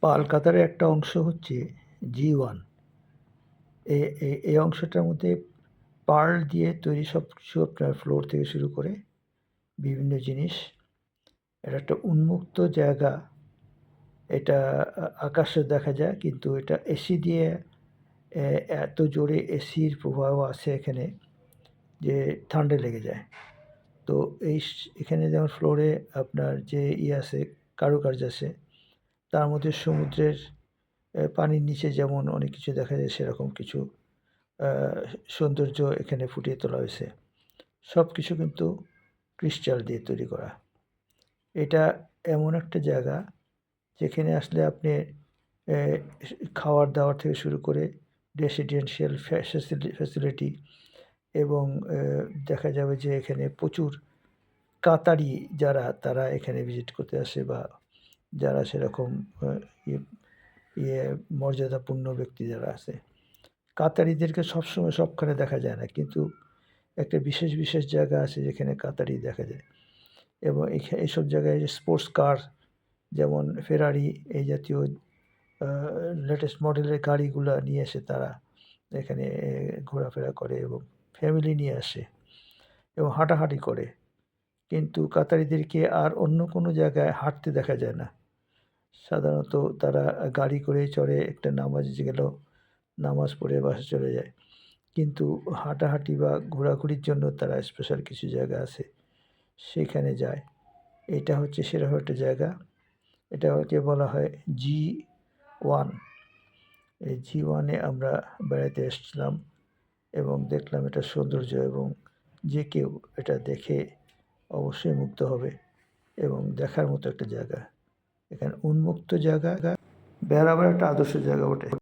পাল কাতারের একটা অংশ হচ্ছে G1। এই অংশটার মধ্যে পার্ল দিয়ে তৈরি সব কিছু, আপনার ফ্লোর থেকে শুরু করে বিভিন্ন জিনিস। এটা একটা উন্মুক্ত জায়গা। এটা আকাশে দেখা যায়, কিন্তু এটা এসি দিয়ে এত জোরে এসির প্রভাব আছে এখানে যে ঠান্ডা লেগে যায়। তো এখানে যেমন ফ্লোরে আপনার যে আছে, কারুকার্য আছে, তার মধ্যে সমুদ্রের পানির নিচে যেমন অনেক কিছু দেখা যায়, সেরকম কিছু সৌন্দর্য এখানে ফুটিয়ে তোলা হয়েছে। সব কিছু কিন্তু ক্রিস্টাল দিয়ে তৈরি করা। এটা এমন একটা জায়গা যেখানে আসলে আপনি খাওয়ার দাওয়ার থেকে শুরু করে রেসিডেন্সিয়াল ফ্যাসিলিটি, এবং দেখা যাবে যে এখানে প্রচুর কাতারি যারা, তারা এখানে ভিজিট করতে আসে, বা যারা সেরকম ইয়ে ইয়ে মর্যাদাপূর্ণ ব্যক্তি যারা আছে। কাতারিদেরকে সবসময় সবখানে দেখা যায় না, কিন্তু একটা বিশেষ বিশেষ জায়গা আছে যেখানে কাতারি দেখা যায়। এবং এইসব জায়গায় যে স্পোর্টস কার, যেমন ফেরারি, এই জাতীয় লেটেস্ট মডেলের গাড়িগুলা নিয়ে এসে তারা এখানে ঘোরাফেরা করে এবং ফ্যামিলি নিয়ে আসে এবং হাঁটাহাঁটি করে। কিন্তু কাতারিদেরকে আর অন্য কোনো জায়গায় হাঁটতে দেখা যায় না। সাধারণত তারা গাড়ি করে চড়ে, একটা নামাজে গেল, নামাজ পড়ে বাসে চলে যায়। কিন্তু হাঁটাহাঁটি বা ঘোরাঘুরির জন্য তারা স্পেশাল কিছু জায়গা আছে, সেখানে যায়। এটা হচ্ছে সেরকম একটা জায়গা। এটাকে বলা হয় G1। এই G1-এ আমরা বেড়াতে এসেছিলাম এবং দেখলাম এটার সৌন্দর্য, এবং যে কেউ এটা দেখে অবশ্যই মুগ্ধ হবে এবং দেখার মতো একটা জায়গা। এখানে উন্মুক্ত জায়গা, বেড়াবার একটা আদর্শ জায়গা বটে।